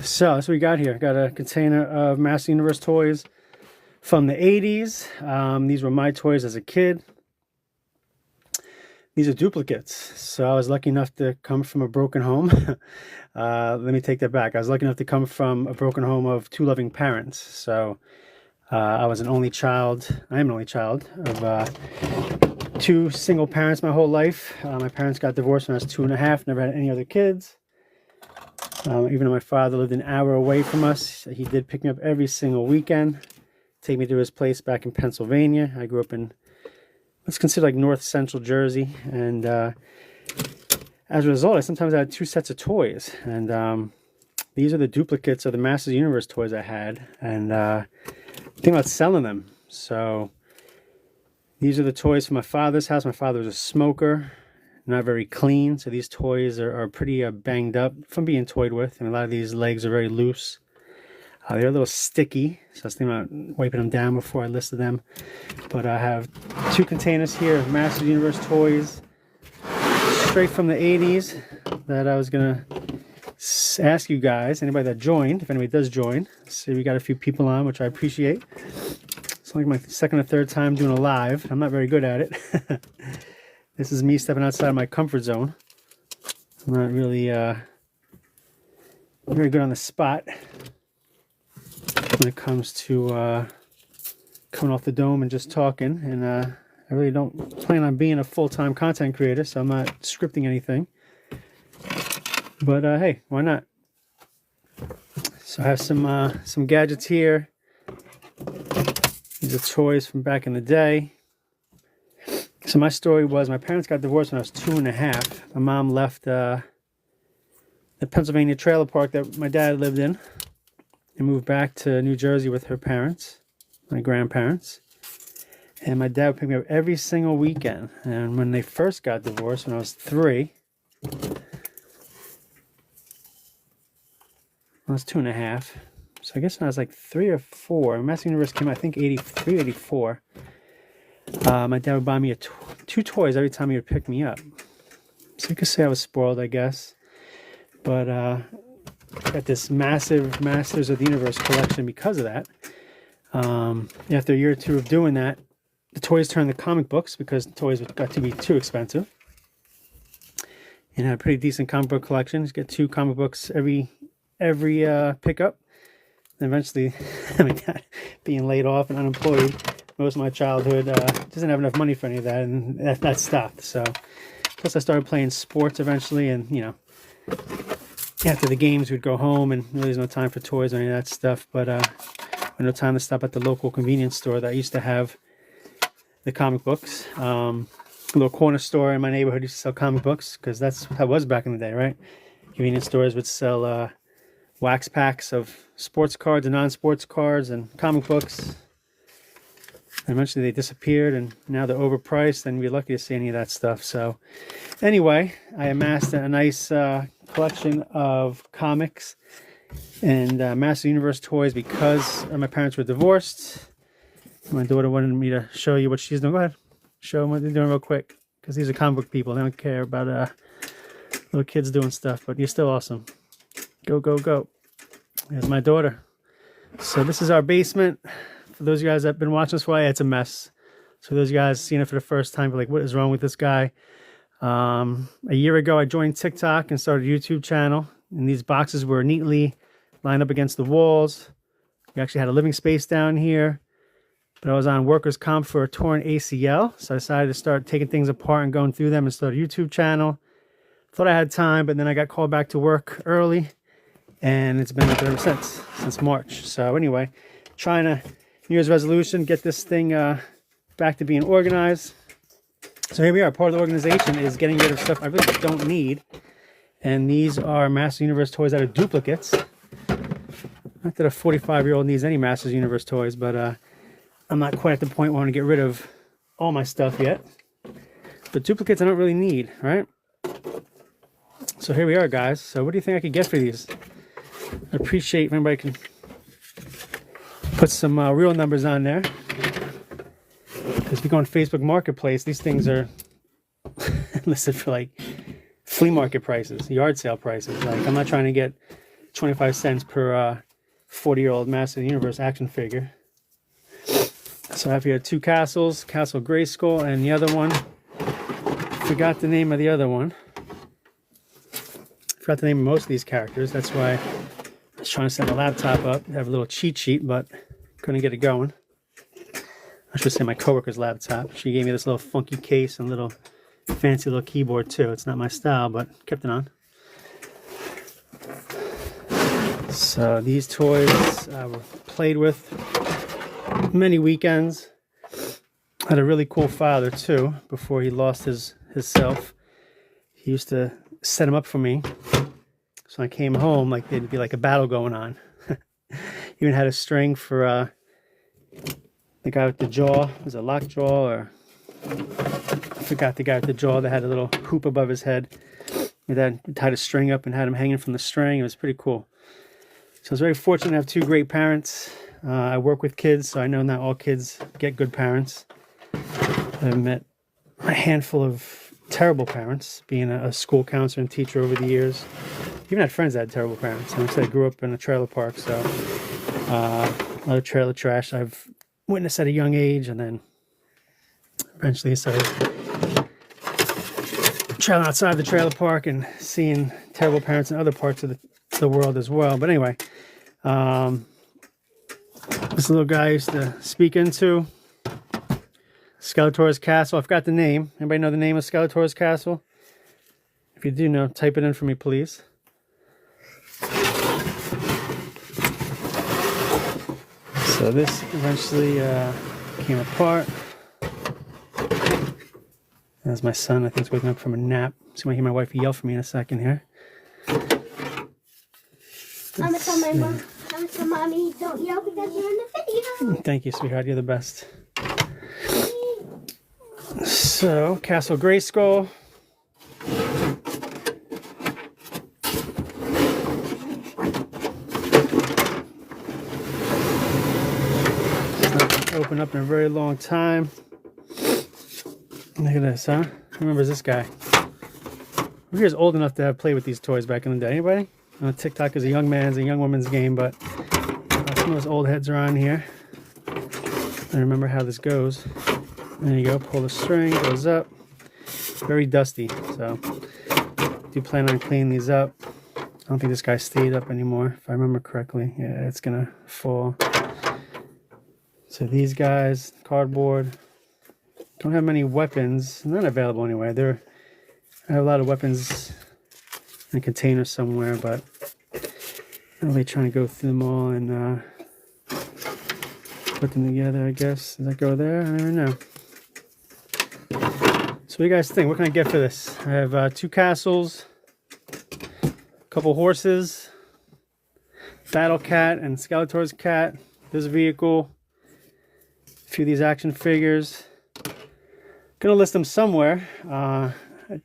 So that's what we got here. Got a container of Master Universe toys from the 80s. These were my toys as a kid. These are duplicates. So I was lucky enough to come from a broken home. Let me take that back. I was lucky enough to come from a broken home of two loving parents. So I was an only child. I am an only child of two single parents my whole life. My parents got divorced when I was 2.5. Never had any other kids. Even though my father lived an hour away from us, he did pick me up every single weekend, take me to his place back in Pennsylvania. I grew up in what's considered like north central Jersey, and as a result, I sometimes had two sets of toys, and these are the duplicates of the Masters Universe toys I had, and thinking about selling them. So these are the toys from my father's house. My father was a smoker. Not very clean, so these toys are pretty banged up from being toyed with, and a lot of these legs are very loose. They're a little sticky, so I was thinking about wiping them down before I listed them. But I have two containers here of Master Universe toys straight from the 80s that I was gonna ask you guys, anybody that joined, if anybody does join. See, we got a few people on, which I appreciate. It's like my second or third time doing a live. I'm not very good at it. This is me stepping outside of my comfort zone. I'm not really very good on the spot when it comes to coming off the dome and just talking. And I really don't plan on being a full-time content creator, so I'm not scripting anything. But hey, why not? So I have some gadgets here. These are toys from back in the day. So my story was my parents got divorced when I was 2.5. My mom left the Pennsylvania trailer park that my dad lived in and moved back to New Jersey with her parents, my grandparents. And my dad would pick me up every single weekend. And when they first got divorced, when I was 3, I was 2.5. So I guess when I was like 3 or 4, Master Universe came out, I think 83, 84. My dad would buy me two toys every time he would pick me up. So you could say I was spoiled, I guess. But got this massive Masters of the Universe collection because of that. After a year or two of doing that, the toys turned to comic books because the toys got to be too expensive. And I had a pretty decent comic book collection. Just get 2 comic books every pickup. And eventually, I mean, being laid off and unemployed, most of my childhood didn't have enough money for any of that, and that stopped. So, plus I started playing sports eventually, and you know, after the games, we'd go home, and really there's no time for toys or any of that stuff. But no time to stop at the local convenience store that used to have the comic books. A little corner store in my neighborhood used to sell comic books because that's how it was back in the day, right? Convenience stores would sell wax packs of sports cards and non-sports cards and comic books. And eventually they disappeared, and now they're overpriced, and we're lucky to see any of that stuff. So anyway, I amassed a nice collection of comics and Master Universe toys because my parents were divorced. My daughter wanted me to show you what she's doing. Go ahead, show them what they're doing real quick, because these are comic book people. They don't care about little kids doing stuff, but you're still awesome. Go, go, go. There's my daughter. So this is our basement. For those of you guys that have been watching this for a while, it's a mess. So for those of you guys seeing it for the first time, like, what is wrong with this guy? A year ago, I joined TikTok and started a YouTube channel. And these boxes were neatly lined up against the walls. We actually had a living space down here. But I was on workers' comp for a torn ACL. So I decided to start taking things apart and going through them and start a YouTube channel. Thought I had time, but then I got called back to work early. And it's been like ever since March. So anyway, trying to New Year's resolution, get this thing back to being organized. So here we are. Part of the organization is getting rid of stuff I really don't need. And these are Master Universe toys that are duplicates. Not that a 45-year-old needs any Masters Universe toys, but I'm not quite at the point where I want to get rid of all my stuff yet. But duplicates I don't really need, right? So here we are, guys. So what do you think I could get for these? I appreciate if anybody can put some real numbers on there. Because if you go on Facebook Marketplace, these things are listed for like flea market prices, yard sale prices. Like, I'm not trying to get 25 cents per 40-year-old Master of the Universe action figure. So I have here 2 castles, Castle Grayskull, and the other one, forgot the name of the other one. Forgot the name of most of these characters. That's why I was trying to set my laptop up, have a little cheat sheet, but couldn't get it going. I should say my coworker's laptop. She gave me this little funky case and little fancy little keyboard too. It's not my style, but kept it on. So these toys were played with many weekends. Had a really cool father too. Before he lost his self, he used to set them up for me. So I came home, like there'd be like a battle going on. Even had a string for the guy with the jaw. Was it lockjaw or I forgot the guy with the jaw that had a little hoop above his head. My dad tied a string up and had him hanging from the string. It was pretty cool. So I was very fortunate to have 2 great parents. I work with kids, so I know not all kids get good parents. I've met a handful of terrible parents, being a school counselor and teacher over the years. Even had friends that had terrible parents. And I grew up in a trailer park, so a lot of trailer trash I've witnessed at a young age, and then eventually started traveling outside the trailer park and seeing terrible parents in other parts of the world as well. But anyway, this little guy I used to speak into, Skeletor's Castle. I forgot the name. Anybody know the name of Skeletor's Castle? If you do know, type it in for me, please. So this eventually came apart. That's my son. I think he's waking up from a nap. So you might hear my wife yell for me in a second here. I'm gonna tell my mom. I'm gonna tell mommy don't yell because you're in the video. Thank you, sweetheart. You're the best. So, Castle Grayskull. It's not been opened up in a very long time. Look at this, huh? Who remembers this guy? Who here is old enough to have played with these toys back in the day? Anybody? TikTok is a young man's and young woman's game, but some of those old heads are on here. I remember how this goes. There you go, pull the string, goes up. Very dusty, so do plan on cleaning these up. I don't think this guy stayed up anymore, if I remember correctly. Yeah, it's gonna fall. So these guys, cardboard, don't have many weapons. Not available anyway. I have a lot of weapons in a container somewhere, but I'm really trying to go through them all and put them together, I guess. Does that go there? I don't know. So what do you guys think? What can I get for this? I have 2 castles, a couple horses, Battle Cat and Skeletor's cat, this vehicle, a few of these action figures. Gonna list them somewhere.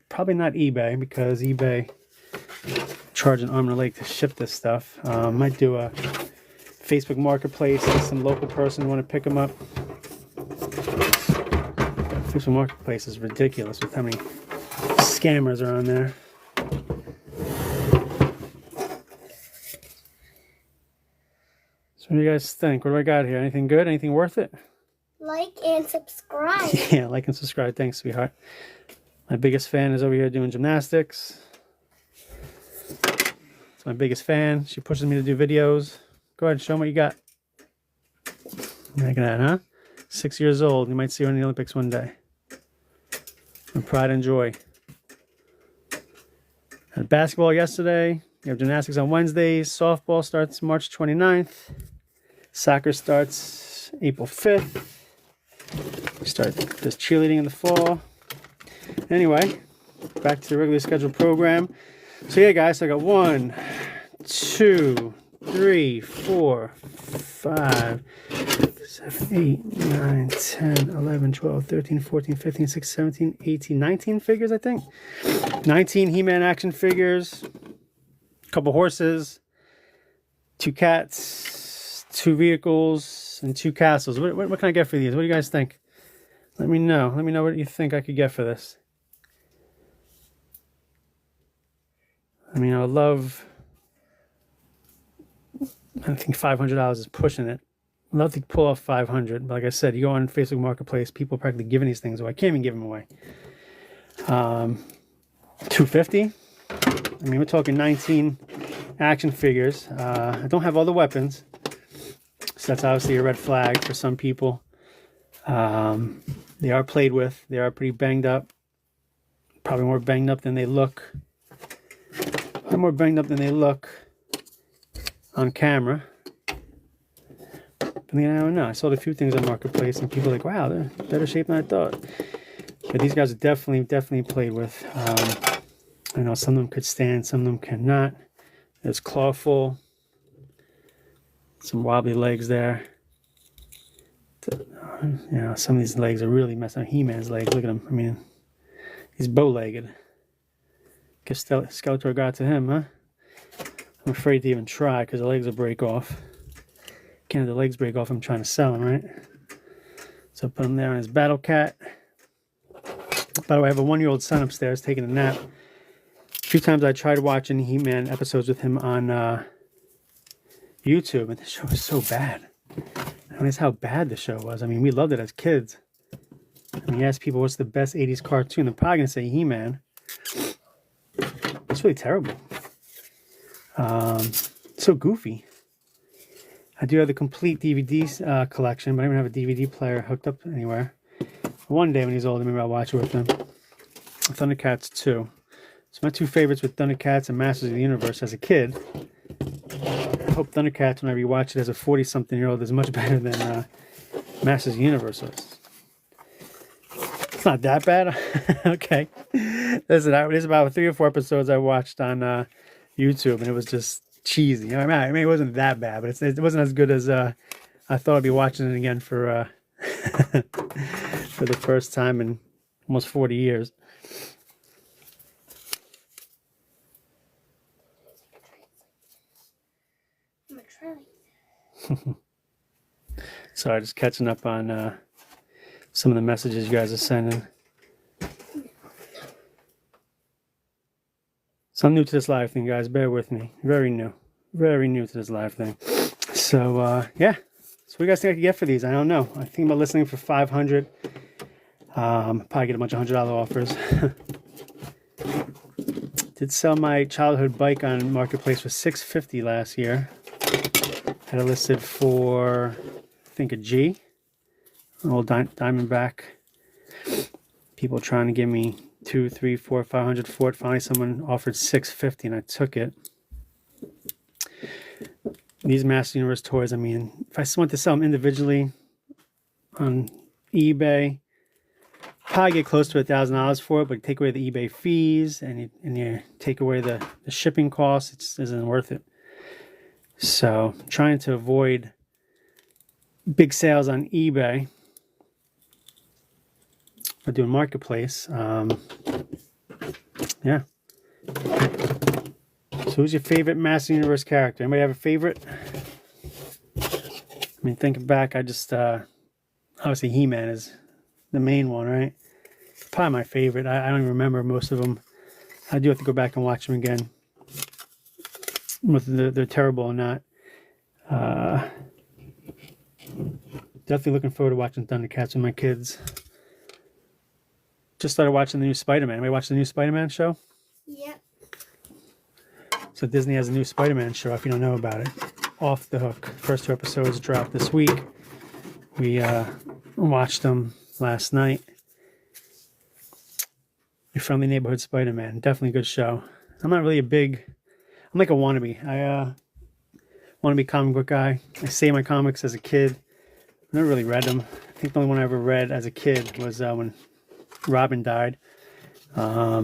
Probably not eBay, because eBay charge an arm and a leg to ship this stuff. Might do a Facebook Marketplace and some local person want to pick them up. Facebook Marketplace is ridiculous with how many scammers are on there. So what do you guys think? What do I got here? Anything good? Anything worth it? Like and subscribe. Yeah, like and subscribe. Thanks, sweetheart. My biggest fan is over here doing gymnastics. It's my biggest fan. She pushes me to do videos. Go ahead and show them what you got. Look at that, huh? 6 years old. You might see her in the Olympics one day. And pride and joy. Had basketball yesterday. You have gymnastics on Wednesdays. Softball starts March 29th. Soccer starts April 5th. We start this cheerleading in the fall. Anyway, back to the regularly scheduled program. So yeah, guys, so I got 1, 2, 3, 4, 5, 7, 8, 9, 10, 11, 12, 13, 14, 15, 16, 17, 18, 19 figures, I think. 19 He-Man action figures, a couple horses, 2 cats, 2 vehicles, and 2 castles. What can I get for these? What do you guys think? Let me know. Let me know what you think I could get for this. I mean, I would love I think $500 is pushing it. I'd love to pull off 500, but like I said, you go on Facebook Marketplace, people are practically giving these things away. I can't even give them away. 250. I mean, we're talking 19 action figures. I don't have all the weapons, so that's obviously a red flag for some people. They are played with. They are pretty banged up. Probably more banged up than they look. Probably more banged up than they look on camera. But then I don't know. I sold a few things on Marketplace, and people are like, "Wow, they're in better shape than I thought." But these guys are definitely played with. I know some of them could stand, some of them cannot. There's clawful, some wobbly legs there. You know, some of these legs are really messed up. He-Man's legs, look at him. I mean, he's bow-legged. Guess Skeletor got to him, huh? I'm afraid to even try because the legs will break off. Can't have the legs break off. I'm trying to sell him, right? So put him there on his battle cat. By the way, I have a 1-year-old son upstairs taking a nap. A few times I tried watching He-Man episodes with him on YouTube, and the show was so bad. I mean, that's how bad the show was. I mean, we loved it as kids. I mean, you ask people what's the best 80s cartoon, they're probably going to say He-Man. It's really terrible. So goofy. I do have the complete DVD collection, but I don't have a DVD player hooked up anywhere. One day when he's older, maybe I'll watch it with him. Thundercats 2. So my two favorites were Thundercats and Masters of the Universe as a kid. I hope Thundercats, whenever you watch it as a 40-something-year-old, is much better than Masters of the Universe was. It's not that bad. Okay. Listen, there's about 3 or 4 episodes I watched on YouTube, and it was just cheesy. I mean, it wasn't that bad, but it wasn't as good as I thought I'd be watching it again for for the first time in almost 40 years. Sorry, just catching up on some of the messages you guys are sending. So I'm new to this live thing, guys. Bear with me. Very new to this live thing. So yeah. So what do you guys think I could get for these? I don't know. I think about listening for 500. Probably get a bunch of $100 offers. Did sell my childhood bike on Marketplace for $650 last year. Had it listed for, I think, a G. An old Diamondback. People trying to give me 200, 300, 400, 500 for it. Finally, someone offered $650, and I took it. These Master Universe toys, I mean, if I went to sell them individually on eBay, probably get close to $1,000 for it, but take away the eBay fees and you take away the shipping costs, it just isn't worth it. So I'm trying to avoid big sales on eBay. We're doing Marketplace. Yeah. So who's your favorite Master Universe character? Anybody have a favorite? I mean, thinking back, I just obviously He-Man is the main one, right? Probably my favorite. I don't even remember most of them. I do have to go back and watch them again. Whether they're terrible or not. Definitely looking forward to watching Thundercats with my kids. Just started watching the new Spider-Man. Anybody watch the new Spider-Man show? Yep. So Disney has a new Spider-Man show, if you don't know about it. Off the Hook. First 2 episodes dropped this week. We watched them last night. Your Friendly Neighborhood Spider-Man. Definitely a good show. I'm not really I'm like a wannabe. I wannabe comic book guy. I saved my comics as a kid. I never really read them. I think the only one I ever read as a kid was when Robin died. I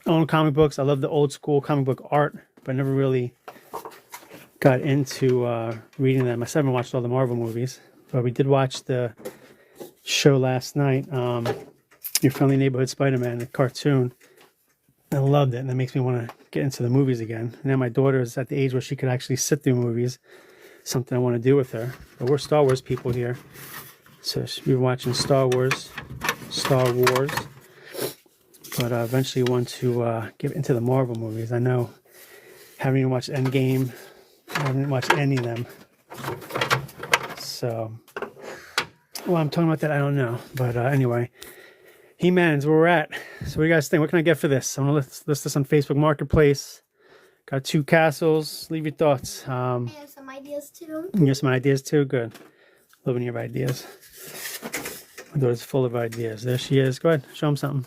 own comic books. I love the old school comic book art, but I never really got into reading them. I still haven't watched all the Marvel movies, but we did watch the show last night, Your Friendly Neighborhood Spider-Man, the cartoon. I loved it, and that makes me want to get into the movies again. And now my daughter is at the age where she could actually sit through movies, something I want to do with her. But we're Star Wars people here, so she'll be watching Star Wars. But eventually want to get into the Marvel movies. I know, haven't even watched Endgame, I haven't watched any of them. So, well, I'm talking about that, I don't know. But anyway, He-Man's where we're at. So what do you guys think? What can I get for this? I'm going to list this on Facebook Marketplace. Got 2 castles. Leave your thoughts. I have some ideas too. You have some ideas too? Good. Loving your ideas. My daughter's full of ideas. There she is. Go ahead. Show them something.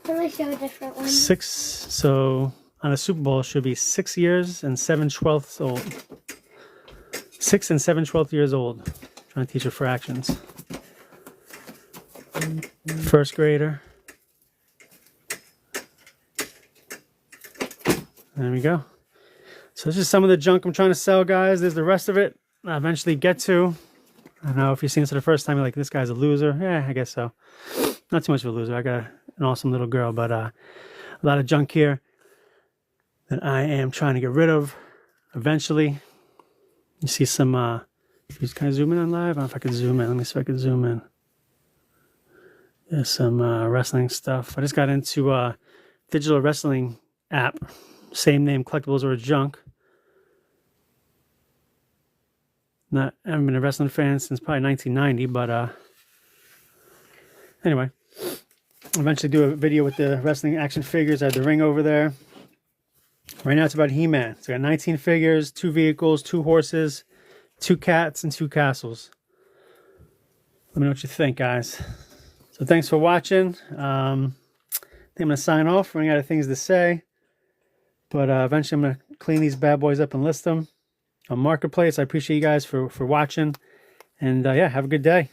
Let me show a different one. 6. So on a Super Bowl, it should be 6 years and 7/12 old. 6 and 7/12 years old. Trying to teach her fractions. First grader. There we go. So this is some of the junk I'm trying to sell, guys. There's the rest of it I'll eventually get to. I don't know if you've seen this for the first time, you're like, this guy's a loser. Yeah, I guess so. Not too much of a loser. I got an awesome little girl, but a lot of junk here that I am trying to get rid of eventually. You see some, can I zoom in on live? I don't know if I can zoom in. Let me see if I can zoom in. There's some wrestling stuff. I just got into a digital wrestling app. Same name, Collectibles or Junk. I haven't been a wrestling fan since probably 1990, but anyway. Eventually do a video with the wrestling action figures. I have the ring over there. Right now it's about He-Man. So I got 19 figures, 2 vehicles, 2 horses, 2 cats, and 2 castles. Let me know what you think, guys. So thanks for watching. I think I'm going to sign off. Running out of things to say. But eventually I'm going to clean these bad boys up and list them on Marketplace. I appreciate you guys for watching. And yeah, have a good day.